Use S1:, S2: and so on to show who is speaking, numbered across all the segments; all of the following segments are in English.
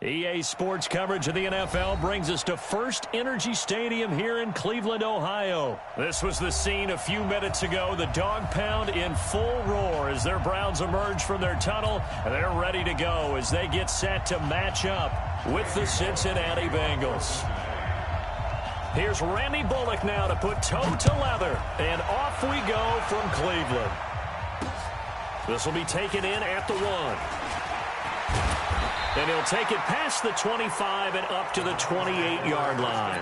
S1: EA Sports coverage of the NFL brings us to First Energy Stadium here in Cleveland, Ohio. This was the scene a few minutes ago. The dog pound in full roar as their Browns emerge from their tunnel. They're ready to go as they get set to match up with the Cincinnati Bengals. Here's Randy Bullock now to put toe to leather. And off we go from Cleveland. This will be taken in at the 1. And he'll take it past the 25 and up to the 28-yard line.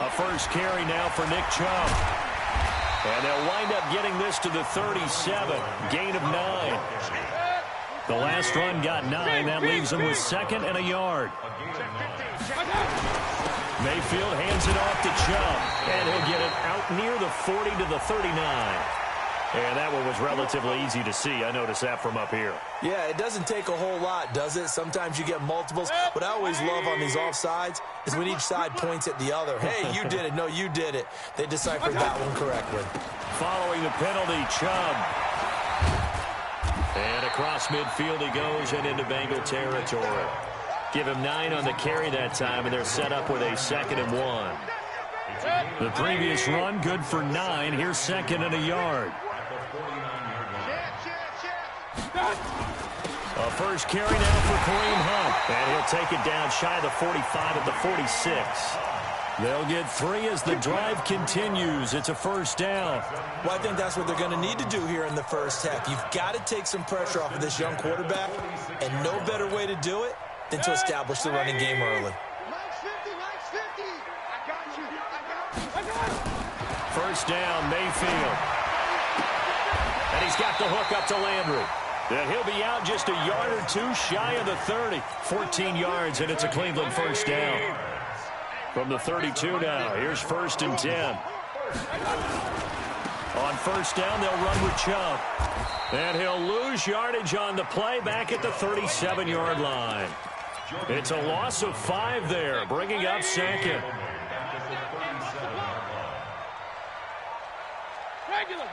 S1: A first carry now for Nick Chubb. And they'll wind up getting this to the 37. Gain of 9. The last run got 9. That leaves them with 2nd and a yard. Mayfield hands it off to Chubb. And he'll get it out near the 40 to the 39. And that one was relatively easy to see. I noticed that from up here.
S2: Yeah, it doesn't take a whole lot, does it? Sometimes you get multiples. What I always love on these offsides is when each side points at the other. Hey, you did it. No, you did it. They deciphered that one correctly.
S1: Following the penalty, Chubb. And across midfield he goes and into Bengal territory. Give him 9 on the carry that time, and they're set up with a 2nd and 1. The previous run good for 9. Here's 2nd and a yard. A first carry now for Kareem Hunt. And he'll take it down shy of the 45 at the 46. They'll get 3 as the drive continues. It's a first down.
S2: Well, I think that's what they're going to need to do here in the first half. You've got to take some pressure off of this young quarterback, and no better way to do it than to establish the running game early.
S1: First down, Mayfield. And he's got the hook up to Landry. And he'll be out just a yard or 2 shy of the 30. 14 yards, and it's a Cleveland first down. From the 32 now, here's 1st and 10. On first down, they'll run with Chubb. And he'll lose yardage on the play back at the 37-yard line. It's a loss of 5 there, bringing up 2nd.
S3: Regular.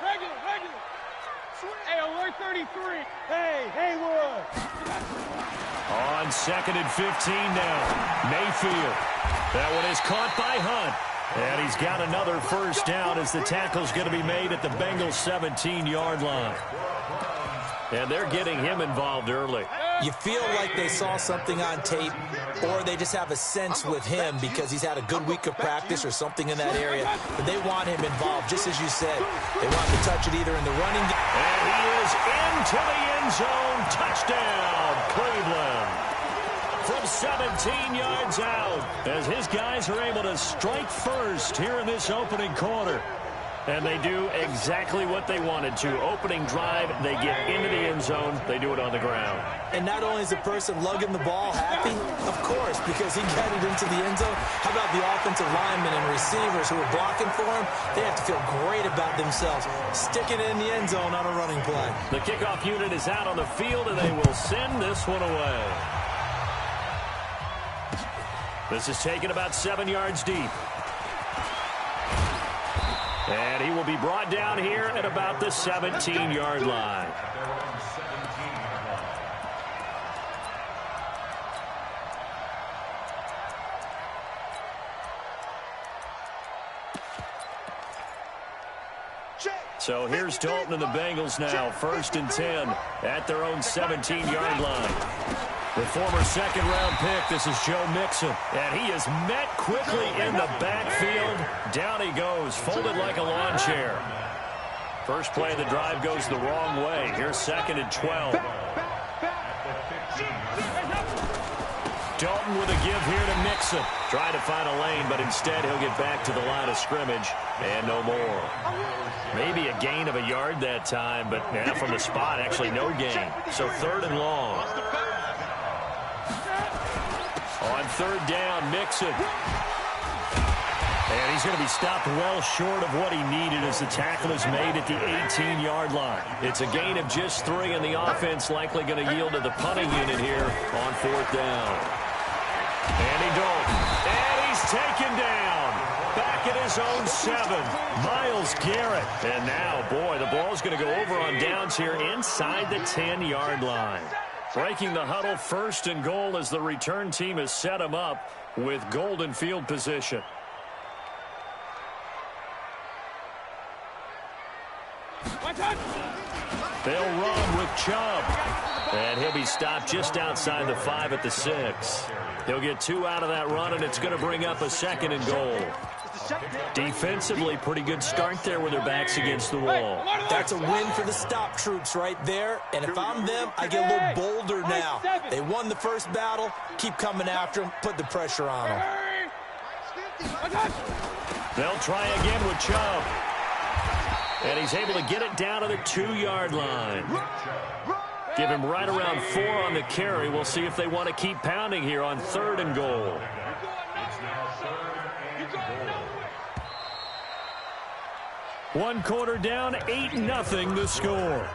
S3: Hey, alert 33. Hey, Haywood.
S1: On 2nd and 15 now. Mayfield. That one is caught by Hunt. And he's got another first down as the tackle's going to be made at the Bengals 17-yard line. And they're getting him involved early.
S2: You feel like they saw something on tape, or they just have a sense with him because he's had a good week of practice or something in that area. But they want him involved, just as you said. They want to touch it either in the running game.
S1: And he is into the end zone. Touchdown, Cleveland. From 17 yards out, as his guys are able to strike first here in this opening quarter. And they do exactly what they wanted to. Opening drive, they get into the end zone. They do it on the ground.
S2: And not only is the person lugging the ball happy, of course, because he got it into the end zone. How about the offensive linemen and receivers who are blocking for him? They have to feel great about themselves, sticking it in the end zone on a running play.
S1: The kickoff unit is out on the field, and they will send this one away. This is taken about 7 yards deep. And he will be brought down here at about the 17-yard line. So here's Dalton and the Bengals now, 1st and 10 at their own 17-yard line. The former second-round pick, this is Joe Mixon. And he is met quickly in the backfield. Down he goes, folded like a lawn chair. First play of the drive goes the wrong way. Here's 2nd and 12. Dalton with a give here to Mixon. Trying to find a lane, but instead he'll get back to the line of scrimmage. And no more. Maybe a gain of a yard that time, but now from the spot, actually no gain. So 3rd and long. On 3rd down, Mixon. And he's going to be stopped well short of what he needed as the tackle is made at the 18-yard line. It's a gain of just 3, and the offense likely going to yield to the punting unit here on 4th down. Andy Dalton. And he's taken down. Back at his own 7. Myles Garrett. And now, boy, the ball's going to go over on downs here inside the 10-yard line. Breaking the huddle, 1st and goal as the return team has set him up with golden field position. They'll run with Chubb. And he'll be stopped just outside the 5 at the 6. He'll get 2 out of that run, and it's going to bring up a 2nd and goal. Defensively, pretty good start there with their backs against the wall.
S2: That's a win for the stop troops right there. And if I'm them, I get a little bolder now. They won the first battle. Keep coming after them. Put the pressure on them.
S1: They'll try again with Chubb. And he's able to get it down to the 2-yard line. Give him right around 4 on the carry. We'll see if they want to keep pounding here on 3rd and goal. One quarter down, 8-0 the score.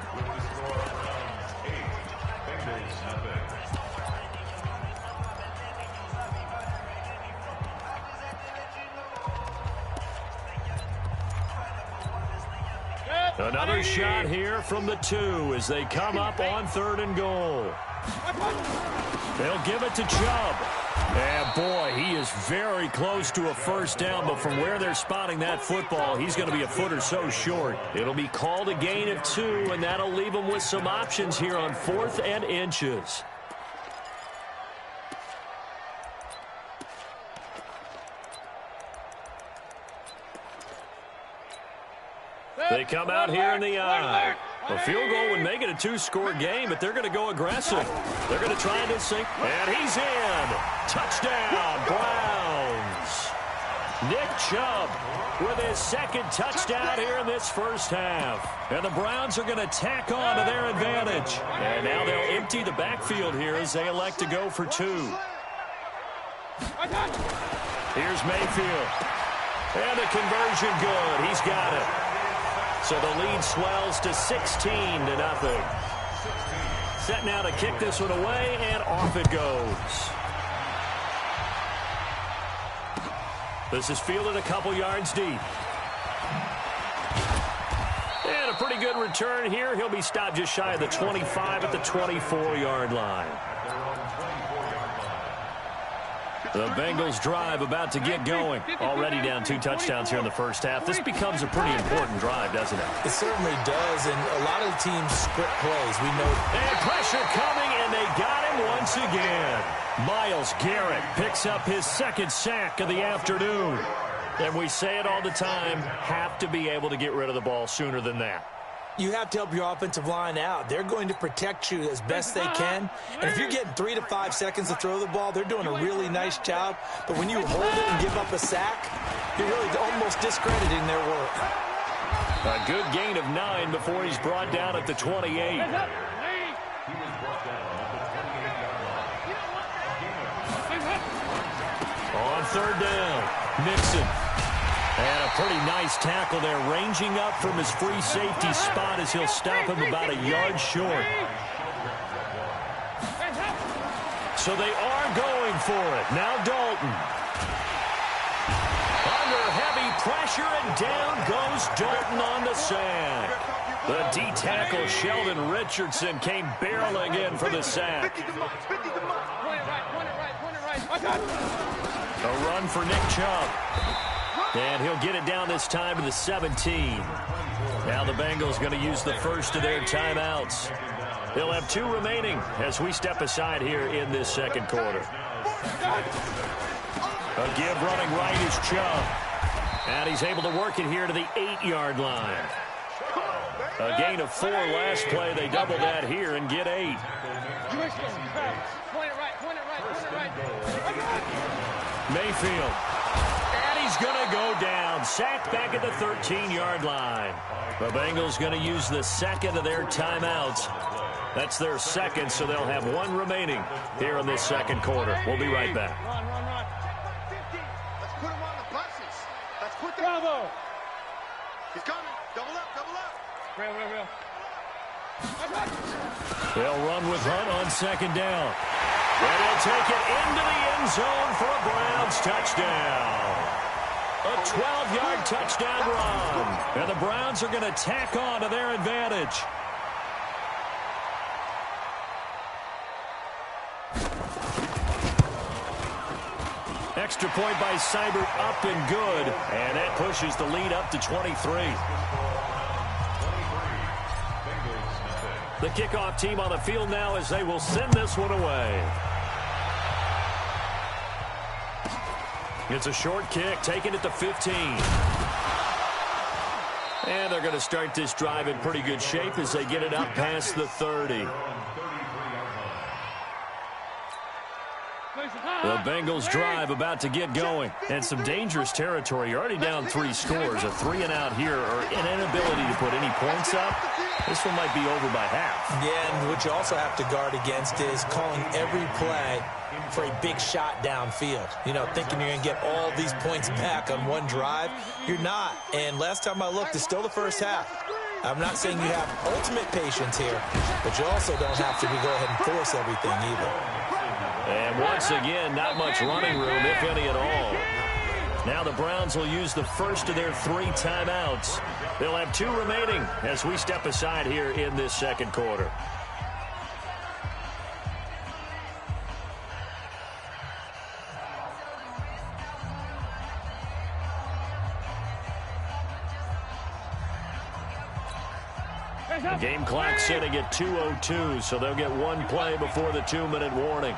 S1: Another shot here from the 2 as they come up on 3rd and goal. They'll give it to Chubb. And, boy, he is very close to a 1st down, but from where they're spotting that football, he's going to be a foot or so short. It'll be called a gain of 2, and that'll leave him with some options here on 4th and inches. They come out here in the eye. A field goal would make it a 2-score game, but they're going to go aggressive. They're going to try to sink. And he's in. Touchdown, Browns. Nick Chubb with his 2nd touchdown here in this first half. And the Browns are going to tack on to their advantage. And now they'll empty the backfield here as they elect to go for 2. Here's Mayfield. And the conversion good. He's got it. So the lead swells to 16-0. Set now to kick this one away, and off it goes. This is fielded a couple yards deep. And a pretty good return here. He'll be stopped just shy of the 25 at the 24-yard line. The Bengals drive about to get going. Already down 2 touchdowns here in the first half. This becomes a pretty important drive, doesn't it?
S2: It certainly does, and a lot of the teams script plays. We know.
S1: And pressure coming, and they got him once again. Myles Garrett picks up his 2nd sack of the afternoon. And we say it all the time, have to be able to get rid of the ball sooner than that.
S2: You have to help your offensive line out. They're going to protect you as best they can. And if you're getting 3 to 5 seconds to throw the ball, they're doing a really nice job. But when you hold it and give up a sack, you're really almost discrediting their work.
S1: A good gain of 9 before he's brought down at the 28. On 3rd down, Mixon. And a pretty nice tackle there, ranging up from his free safety spot as he'll stop him about a yard short. So they are going for it. Now Dalton. Under heavy pressure, and down goes Dalton on the sack. The D-tackle Sheldon Richardson came barreling in for the sack. A run for Nick Chubb. And he'll get it down this time to the 17. Now the Bengals going to use the first of their timeouts. They'll have 2 remaining as we step aside here in this 2nd quarter. A give running right is Chubb. And he's able to work it here to the 8-yard line. A gain of 4 last play. They double that here and get 8. Mayfield. He's going to go down. Sacked back at the 13-yard line. The Bengals going to use the 2nd of their timeouts. That's their 2nd, so they'll have 1 remaining here in this 2nd quarter. We'll be right back.
S3: Run. 50. Let's put them on the buses. He's coming. Double up, double up. Real.
S1: They'll run with Hunt on second down. And he'll take it into the end zone for a Browns touchdown. A 12-yard touchdown run. And the Browns are going to tack on to their advantage. Extra point by Seibert, up and good. And that pushes the lead up to 23. The kickoff team on the field now as they will send this one away. It's a short kick, taking it to 15. And they're going to start this drive in pretty good shape as they get it up past the 30. The Bengals drive about to get going. And some dangerous territory. You're already down 3 scores. A 3-and-out here or an inability to put any points up. This one might be over by half.
S2: Yeah, and what you also have to guard against is calling every play for a big shot downfield. You know, thinking you're going to get all these points back on one drive. You're not. And last time I looked, it's still the first half. I'm not saying you have ultimate patience here, but you also don't have to go ahead and force everything either.
S1: And once again, not much running room, if any at all. Now the Browns will use the first of their 3 timeouts. They'll have 2 remaining as we step aside here in this second quarter. The game clock sitting at 2:02, so they'll get 1 play before the 2-minute warning.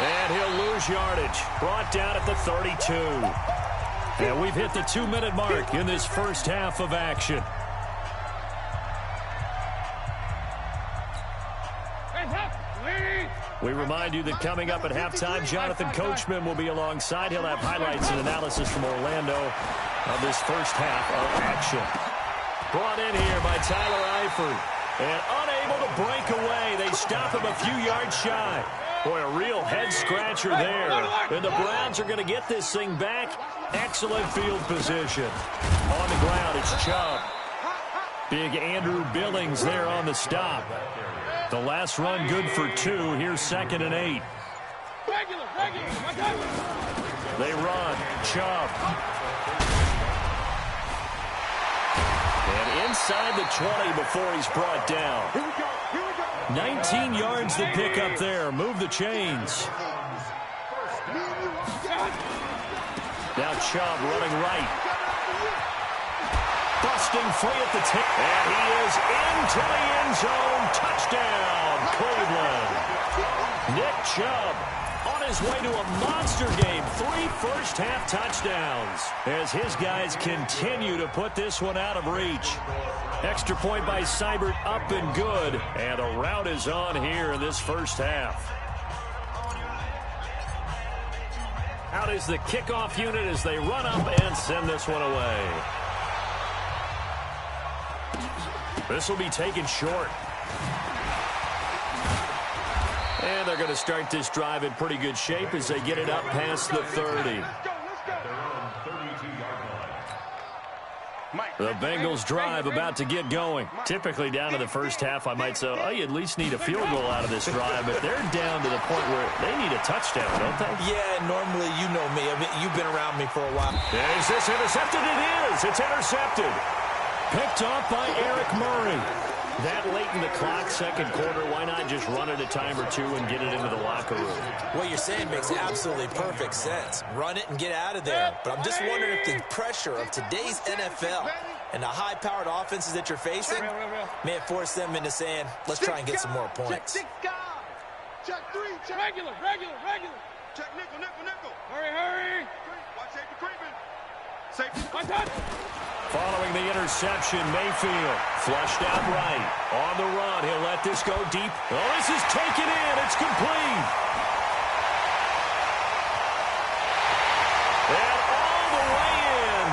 S1: And he'll lose yardage. Brought down at the 32. And we've hit the 2-minute mark in this first half of action. We remind you that coming up at halftime, Jonathan Coachman will be alongside. He'll have highlights and analysis from Orlando of this first half of action. Brought in here by Tyler Eifert. And unable to break away. They stop him a few yards shy. Boy, a real head-scratcher there. And the Browns are going to get this thing back. Excellent field position. On the ground, it's Chubb. Big Andrew Billings there on the stop. The last run good for 2. Here's 2nd and 8. They run. Chubb. And inside the 20 before he's brought down. 19 yards to pick up there. Move the chains. Now Chubb running right. Busting free at the tip. And he is into the end zone. Touchdown, Cleveland. Nick Chubb on his way to a monster game. 3 first-half touchdowns as his guys continue to put this one out of reach. Extra point by Seibert, up and good. And a rout is on here in this first half. Out is the kickoff unit as they run up and send this one away. This will be taken short. And they're going to start this drive in pretty good shape as they get it up past the 30. The Bengals drive about to get going. Typically down to the first half, I might say, oh, you at least need a field goal out of this drive. But they're down to the point where they need a touchdown, don't they?
S2: Yeah, normally, you know me. I mean, you've been around me for a while.
S1: Is this intercepted? It is. It's intercepted. Picked off by Eric Murray. That late in the clock, second quarter, why not just run it a time or 2 and get it into the locker room?
S2: What you're saying makes absolutely perfect sense. Run it and get out of there. But I'm just wondering if the pressure of today's NFL and the high-powered offenses that you're facing may have forced them into saying, let's try and get some more points.
S3: Check 3, check. Regular. Check nickel. Hurry. Watch safety creeping. Safety.
S1: Following the interception, Mayfield flushed out right. On the run, he'll let this go deep. Oh, this is taken in. It's complete. And all the way in.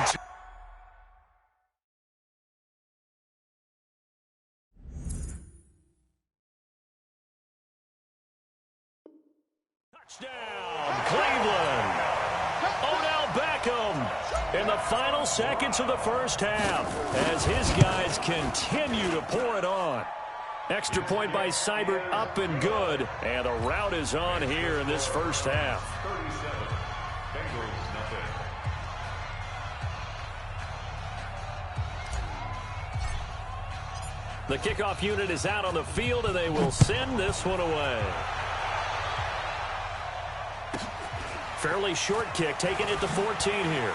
S1: Touchdown, Cleveland. in the final seconds of the first half as his guys continue to pour it on. Extra point by Seibert, up and good. And the rout is on here in this first half.
S3: 37. Bengals, nothing.
S1: The kickoff unit is out on the field, and they will send this one away. Fairly short kick, taking it to 14 here.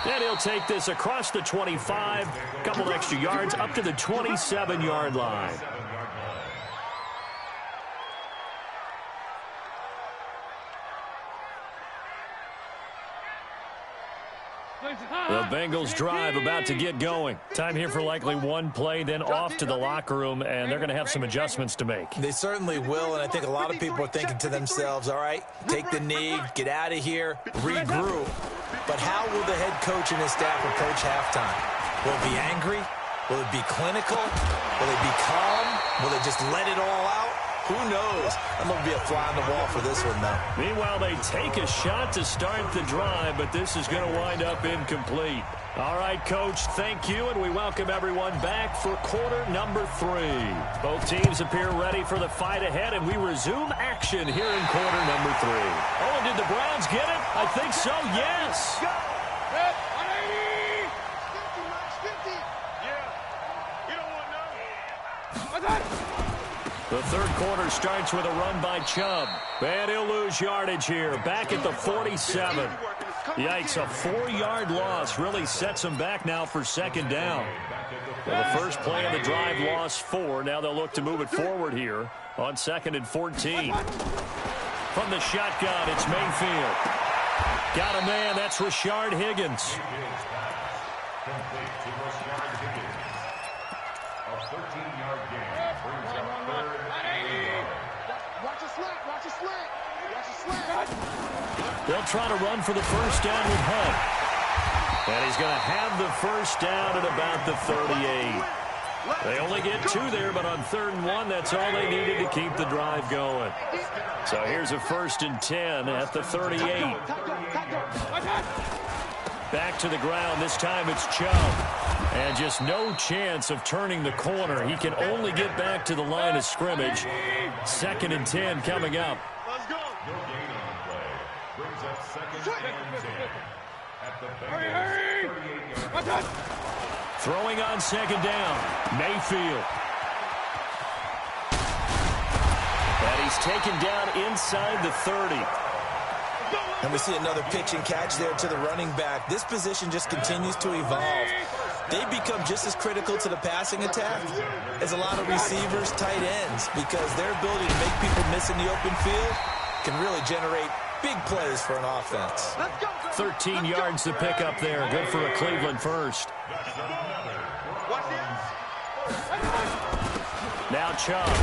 S1: And he'll take this across the 25, couple extra yards, up to the 27-yard line. The Bengals drive about to get going. Time here for likely one play, then off to the locker room, and they're going to have some adjustments to make.
S2: They certainly will, and I think a lot of people are thinking to themselves, all right, take the knee, get out of here, regroup. But how will the head coach and his staff approach halftime? Will it be angry? Will it be clinical? Will it be calm? Will it just let it all out? Who knows? I'm going to be a fly on the wall for this one, though.
S1: Meanwhile, they take a shot to start the drive, but this is going to wind up incomplete. All right, Coach, thank you, and we welcome everyone back for quarter number 3. Both teams appear ready for the fight ahead, and we resume action here in quarter number 3. Oh, and did the Browns get it? I think so, yes.
S3: Go! 180! 50, yeah. You don't want no.
S1: The third quarter starts with a run by Chubb. And he'll lose yardage here. Back at the 47. Yikes, a 4-yard loss really sets them back now for second down. Well, the first play of the drive lost 4. Now they'll look to move it forward here on 2nd and 14. From the shotgun, it's Mayfield. Got a man, that's Rashard Higgins. They'll try to run for the first down with Hunt. And he's going to have the first down at about the 38. They only get 2 there, but on 3rd and 1, that's all they needed to keep the drive going. So here's a 1st and 10 at the 38. Back to the ground. This time it's Chubb. And just no chance of turning the corner. He can only get back to the line of scrimmage. 2nd and 10 coming up.
S3: Let's go. No gain on the play. Brings up 2nd and 10. At the Bengals.
S1: Throwing on 2nd down. Mayfield. And he's taken down inside the 30.
S2: And we see another pitch and catch there to the running back. This position just continues to evolve. They become just as critical to the passing attack as a lot of receivers, tight ends, because their ability to make people miss in the open field can really generate big plays for an offense.
S1: 13 yards to pick up there. Good for a Cleveland first. Now Chubb.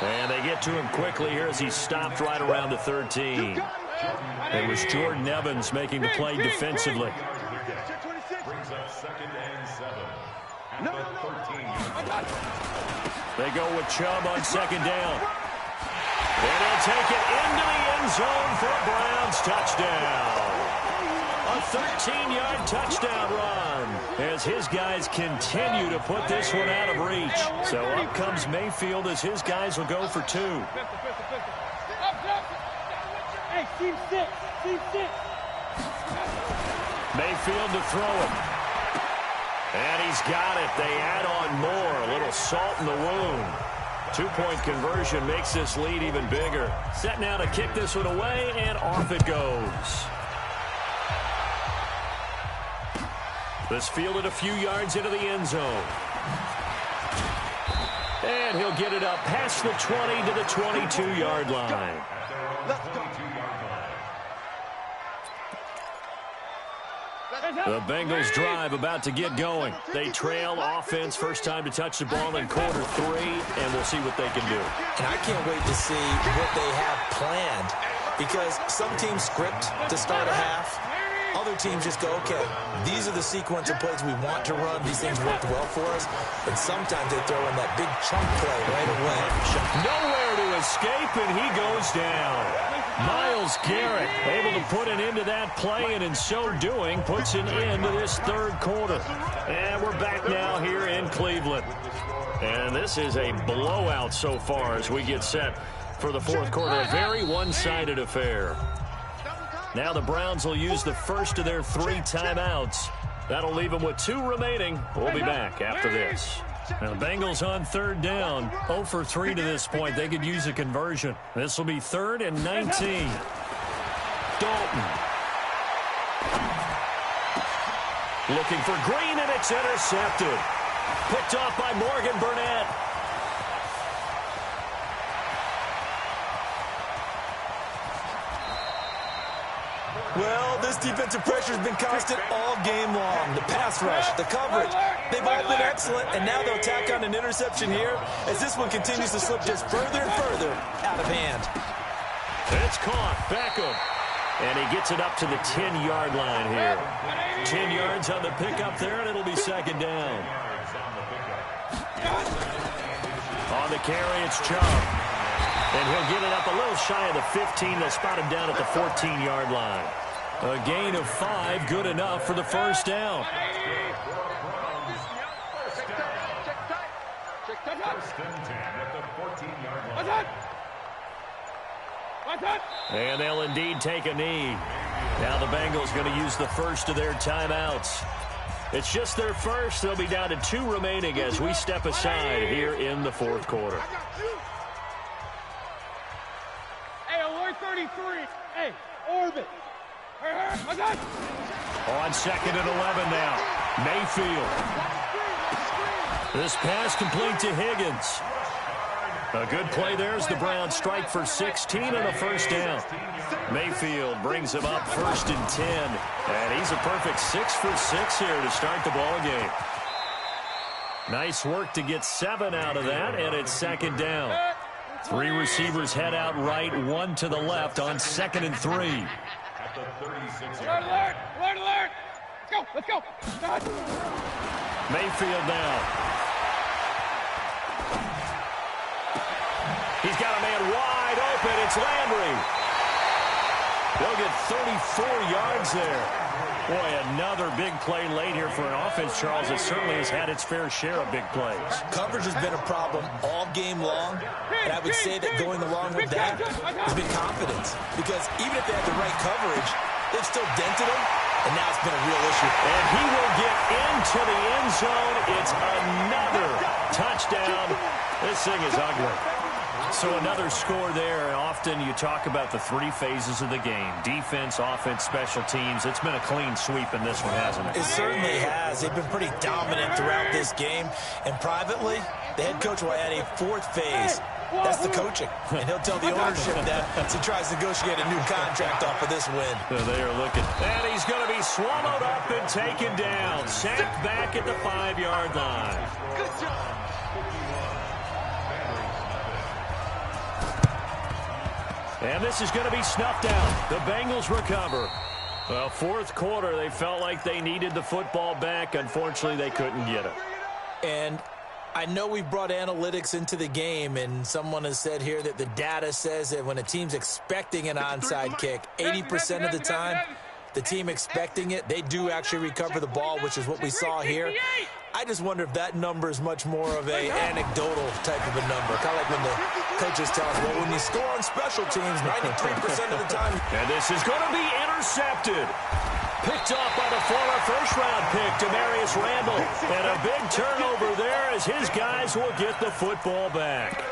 S1: And they get to him quickly here as he stopped right around the 13. It was Jordan Evans making the play defensively.
S3: Brings up 2nd and 7. At the 13.
S1: They go with Chubb on 2nd down. And he'll take it into the end zone for a Browns touchdown. A 13-yard touchdown run as his guys continue to put this one out of reach. So up comes Mayfield as his guys will go for 2.
S4: Hey, team 6. Team 6.
S1: Mayfield to throw it. And he's got it. They add on more. A little salt in the wound. 2-point conversion makes this lead even bigger. Set now to kick this one away, and off it goes. This fielded a few yards into the end zone. And he'll get it up past the 20 to the 22-yard line. The Bengals drive about to get going. They trail offense, first time to touch the ball in quarter 3, and we'll see what they can do.
S2: And I can't wait to see what they have planned, because some teams script to start a half. Other teams just go, okay, these are the sequence of plays we want to run. These things worked well for us. And sometimes they throw in that big chunk play right away.
S1: Nowhere to escape, and he goes down. Miles Myles Garrett able to put an end to that play, and in so doing puts an end to this third quarter. And we're back now here in Cleveland. And this is a blowout so far as we get set for the fourth quarter. A very one-sided affair. Now the Browns will use the first of their 3 timeouts. That'll leave them with 2 remaining. We'll be back after this. Now the Bengals on third down. 0 for 3 to this point. They could use a conversion. This will be 3rd and 19. Dalton. Looking for Green, and it's intercepted. Picked off by Morgan Burnett.
S2: Well, this defensive pressure has been constant all game long. The pass rush, the coverage, they've all been excellent, and now they'll tack on an interception here as this one continues to slip just further and further out of hand.
S1: It's caught. Beckham. And he gets it up to the 10-yard line here. 10 yards on the pickup there, and it'll be 2nd down. On the carry, it's Chubb. And he'll get it up a little shy of the 15. They'll spot him down at the 14-yard line. A gain of 5, good enough for the first down. And they'll indeed take a knee. Now the Bengals going to use the first of their timeouts. It's just their first. They'll be down to 2 remaining as we step aside here in the fourth quarter.
S4: Hey, alert 33. Hey, orbit.
S1: On 2nd and 11 now. Mayfield. This pass complete to Higgins. A good play there as the Browns strike for 16 and a first down. Mayfield brings him up 1st and 10. And he's a perfect 6 for 6 here to start the ball game. Nice work to get 7 out of that, and it's 2nd down. 3 receivers head out right, 1 to the left on 2nd and 3.
S4: Alert, alert, alert, alert. Let's go.
S1: Mayfield now. He's got a man wide open. It's Landry. They'll get 34 yards there. Boy, another big play late here for an offense, Charles. It certainly has had its fair share of big plays.
S2: Coverage has been a problem all game long, and I would say that going along with that has been confidence. Because even if they had the right coverage, they've still dented them, and now it's been a real issue.
S1: And he will get into the end zone. It's another touchdown. This thing is ugly. So another score there. Often you talk about the 3 phases of the game. Defense, offense, special teams. It's been a clean sweep in this one, hasn't it?
S2: It certainly has. They've been pretty dominant throughout this game. And privately, the head coach will add a 4th phase. That's the coaching. And he'll tell the ownership that as he tries to negotiate a new contract off of this win.
S1: So they are looking. And he's going to be swallowed up and taken down. Sacked back at the 5-yard line.
S4: Good job.
S1: And this is going to be snuffed out. The Bengals recover. Well, fourth quarter, they felt like they needed the football back. Unfortunately, they couldn't get it.
S2: And I know we've brought analytics into the game, and someone has said here that the data says that when a team's expecting an onside kick, 80% of the time, the team expecting it, they do actually recover the ball, which is what we saw here. I just wonder if that number is much more of a anecdotal type of a number. Kind of like when the coaches tell us, well, when you score on special teams, 93% of the time.
S1: And this is going to be intercepted. Picked off by the former first-round pick, Demarius Randall. And a big turnover there as his guys will get the football back.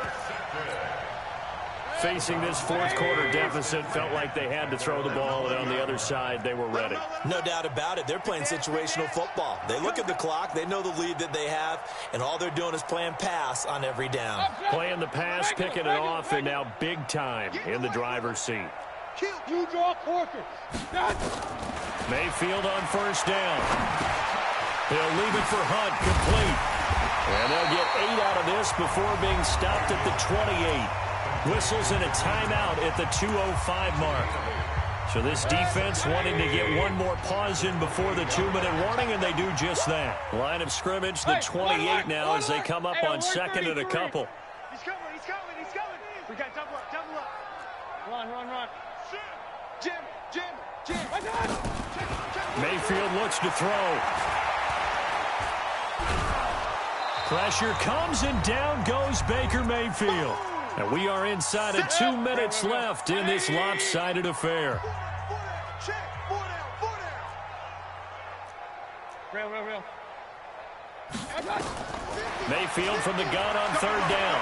S1: Facing this fourth quarter deficit, felt like they had to throw the ball, and on the other side, they were ready.
S2: No doubt about it. They're playing situational football. They look at the clock, they know the lead that they have, and all they're doing is playing pass on every down.
S1: Playing the pass, picking it off, and now big time in the driver's seat.
S4: You draw Corker.
S1: Mayfield on first down. He'll leave it for Hunt, complete. And they'll get 8 out of this before being stopped at the 28. Whistles and a timeout at the 2:05 mark. So this defense wanting to get one more pause in before the 2-minute warning, and they do just that. Line of scrimmage, the 28 now as they come up on second and a couple.
S4: He's coming. We got double up. Run.
S1: Mayfield looks to throw. Pressure comes, and down goes Baker Mayfield. And we are inside of 2 minutes left in this lopsided affair.
S4: Real.
S1: Mayfield from the gun on 3rd down.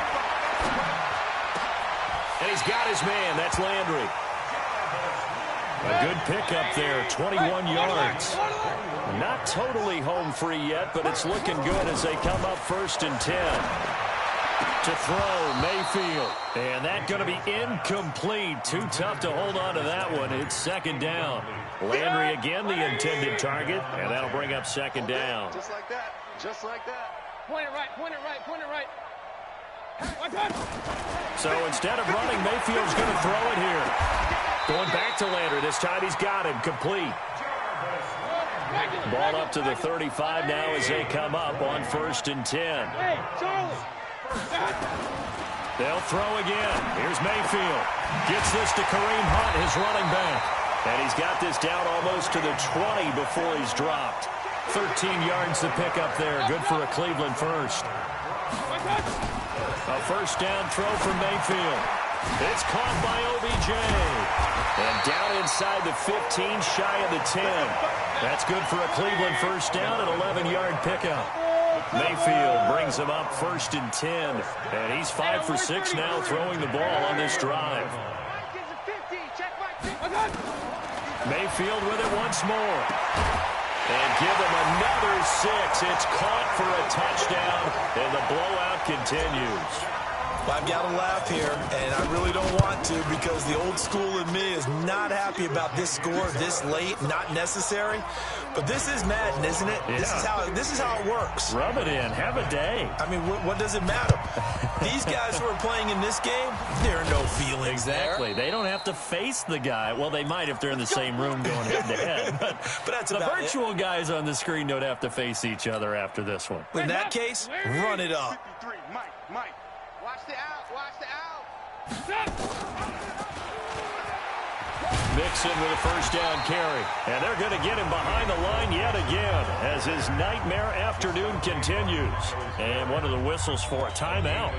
S1: And he's got his man. That's Landry. A good pickup there, 21 yards. Not totally home free yet, but it's looking good as they come up 1st and 10. To throw, Mayfield. And that's going to be incomplete. Too tough to hold on to that one. It's 2nd down. Landry again the intended target, and that'll bring up 2nd down.
S4: Just like that. Point it right.
S1: So instead of running, Mayfield's going to throw it here. Going back to Landry. This time he's got him complete. Ball up to the 35 now as they come up on 1st and 10.
S4: Hey, Charlie.
S1: They'll throw again. Here's Mayfield. Gets this to Kareem Hunt, his running back. And he's got this down almost to the 20 before he's dropped. 13 yards to pick up there. Good for a Cleveland first. A 1st down throw from Mayfield. It's caught by OBJ. And down inside the 15, shy of the 10. That's good for a Cleveland 1st down, an 11-yard pickup. Mayfield brings him up 1st and 10. And he's 5 for 6 now throwing the ball on this drive. Mayfield with it once more. And give him another 6. It's caught for a touchdown, and the blowout continues.
S2: Well, I've got to laugh here, and I really don't want to because the old school in me is not happy about this score this late, not necessary. But this is Madden, isn't it?
S1: Yeah.
S2: This is how it works.
S1: Rub it in. Have a day.
S2: I mean, what does it matter? These guys who are playing in this game, there are no feelings
S1: Exactly.
S2: there.
S1: They don't have to face the guy. Well, they might if they're in the same room going head-to-head. But
S2: that's
S1: the
S2: about
S1: virtual guys on the screen don't have to face each other after this one.
S2: In that case, run it up.
S4: Mike. Watch the out.
S1: Mixon with a 1st down carry. And they're going to get him behind the line yet again as his nightmare afternoon continues. And one of the whistles for a timeout.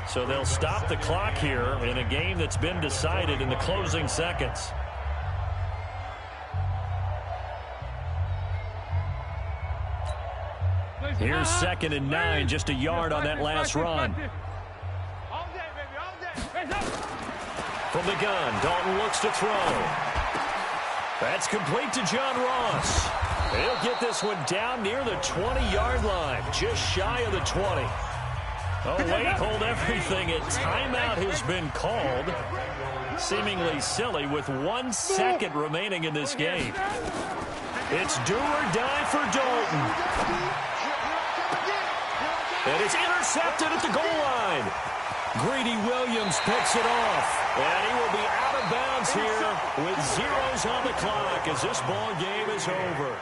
S1: So they'll stop the clock here in a game that's been decided in the closing seconds. Here's 2nd and 9, just a yard on that last run. From the gun, Dalton looks to throw. That's complete to John Ross. He'll get this one down near the 20-yard line, just shy of the 20. Oh, wait, hold everything. A timeout has been called. Seemingly silly with 1 second remaining in this game. It's do or die for Dalton. And it's intercepted at the goal line. Greedy Williams picks it off. And he will be out of bounds here with zeros on the clock as this ball game is over.